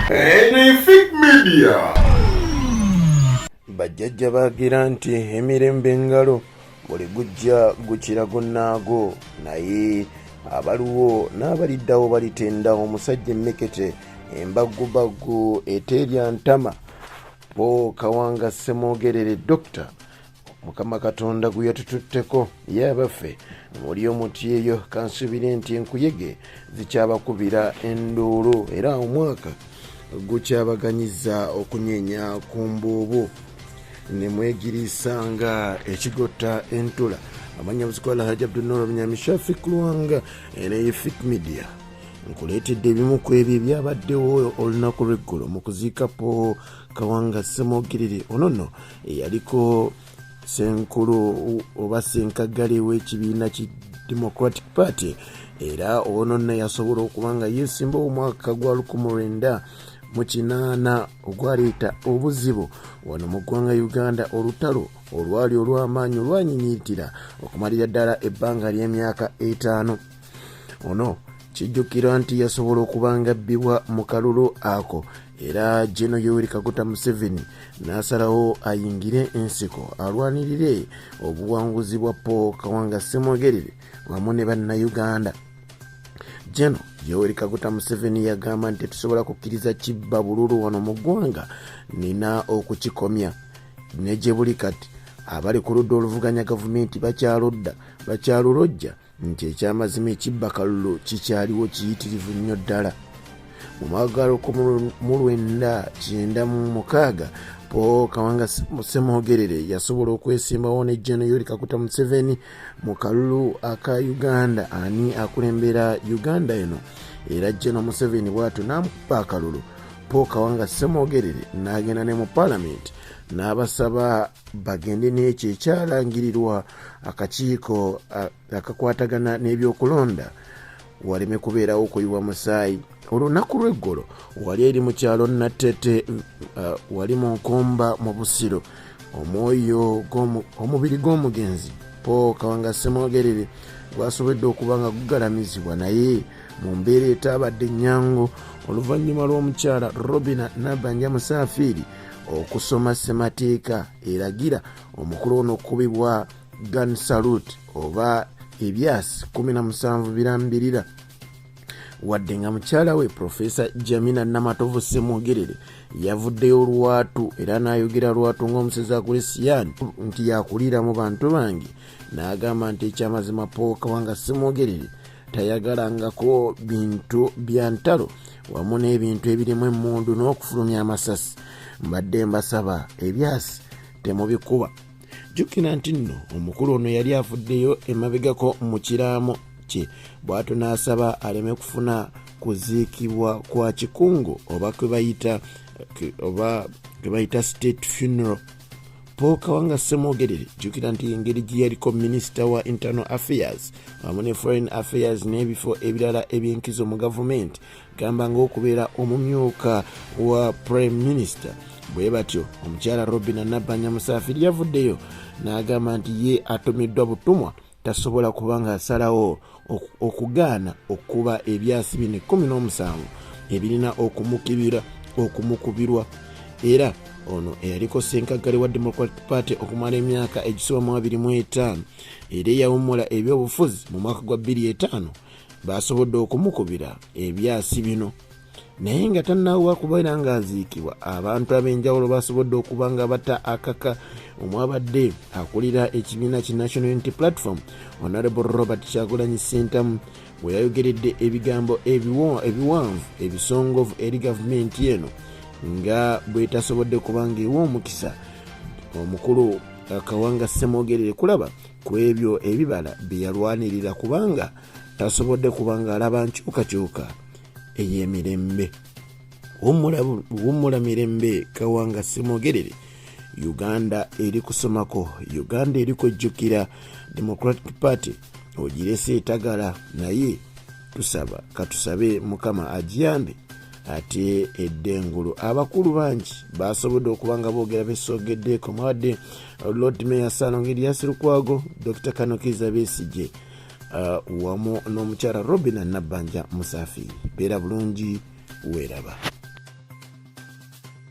Benefit Media. Bajjajja bagira nti emirembe engalo buli gujja gukira gonaago, naye abaliwo n'abaliddawo balitenda omusajja emmekete embaggumbaggu eteerya ntama. Ku Kawanga Ssemwogerere Dr. Mukama Katonda gwe yatututteko yabaffe muli omuti eyo kansubire nti enkuyege zikyabakubira enduulu era omwaka gukyabaganyiza okunyenya ku mbuubu ne mwegirisa nga ekigotta entula. Amanya buzikola Haji Abdunnoor Bunyamishafi Kulwanga Benefit Media nkuleetedde ebimu ku ebyo ebyabaddewo olunaku lw'eggulo mu kuziika Ku Kawanga Ssemwogerere. Ono nno eyaliko senkulu oba senkagale w'ekibiina ki Democratic Party era ono nno yasobola okuba nga yeesimba omwaka gwa 1980 ogwaleeta obuzibu wano mu ggwanga Uganda, olutalo olwali olw'amaanyi olwanyinyiitira okumalira ddala ebbanga ly'emyaka 5. Ono kijjukira nti yasobola okuba nga abbibwa mu kalulu ako era Jeno Yoweri Kaguta Museveni n'asalawo ayingire ensiko alwanirire obuwanguzi bwa Ku Kawanga Ssemwogerere wamu ne bannayuganda. Jeno Yoweri Kaguta Museveni yagamba nti tusobola kukkiriza kibba bululu wano mu ggwanga, nina okukikomya ne gye buli kati abali ku ludda oluvuganya gavumenti bakyalulojja nti ekyamazima ekibba kalulu kikyaliwo kiyitirivu nnyo ddala. Mu mwaka 1996 Ku Kawanga Ssemwogerere yasobola okwesimbawo ne Jeno Yoweri Kaguta Museveni mu kalulu aka Uganda ani akulembera Uganda eno, era Jeno Museveni bw'atyo n'amukuba akalulu. Ku Kawanga Ssemwogerere n'agenda ne mu Parliament n'abasaba bagende n'ekyo ekyalangirirwa akakiiko akakwatagana n'ebyokulonda waleme kubeerawo kuyiwa musaayi. Olunaku lw'eggulo wali eri mu kyalo Nattete, wali mu nkomba mu Busiro, omubiri gw'omugenzi Ku Kawanga Ssemwogerere gwasobodde okuba nga gugalamizibwa naye mu mbeera etabadde nnyangu oluvannyuma lw'omukyala Robina Nabbanja Musafiri okusoma ssemateeka eragira omukulu ono okubibwa gun salute oba ebyasi 17 birambirira, wadde nga mukyala we Profesa Jamina Namatovu Ssemwogerere yavuddeyo lwatu era n'ayogera lwatu ng'omusezi akulesiyani nti yakulira mu bantu bange, n'agamba nti ekyamazima Ku Kawanga Ssemwogerere tayagalangako bintu bya ntalo wamu n'ebintu ebirimu emmundu n'okufulumya amasasi. Mbadde mbasaba ebyasi temubikuba. Jjukira nti nno omukulu ono yali afuddeyo emabegako mu kiraamo kye, bw'atyo n'asaba aleme kufuna kuziikibwa kwa kikungo oba kwe bayita state funeral. Ku Kawanga Ssemwogerere jjukira nti engeri gye yaliko minisita wa internal affairs wamu ne foreign affairs n'ebifo ebirala eby'enkizo mu gavumenti, gamba ng'okubeera omumyuka wa prime minister. Bwe batyo omukyala Robina Nabbanja Musafiri yavuddeyo n'agamba nti ye atumiddwa butumwa tasobola kuba nga asalawo okugaana okuba ebyasi bino 17 ebirina okumukubirwa. Era ono eyaliko senkagale wa Democratic Party okumala emyaka egisoba mu 25 era eyawummula ebyobufuzi mu mwaka gwa 2005 basobodde okumukubira ebyasi bino, naye nga tannawa kubeera ng'aziikibwa. Abantu ab'enjawulo basobodde okuba nga bata akaka omwabadde akulira ekibiina ki National Unity Platform Honorable Robert Kyagulanyi Ssentamu bwe yayogeredde ebigambo ebiwanvu ebisongovu eri gavumenti eno nga bwetasobodde kubanga ewa omukisa omukulu Kawanga Ssemwogerere kulaba ku ebyo ebibala bye yalwanirira kubanga tasobodde kubanga alaba nkyukakyuka ey'emirembe. Wummula mirembe Kawanga Ssemwogerere. Uganda eri kusomako, Uganda eri kujjukira Democratic Party ogirese etagala, naye katusabe Mukama agiyambe ate eddengulu. Abakulu bangi basobodde okuba nga boogera beesogeddeeko mwadde Lord Mayor Ssalongi Lukwago, Dr Kanokiza Besigye wamu n'omukyala Robina Nabbanja Musafiri. Beera bulungi, weeraba.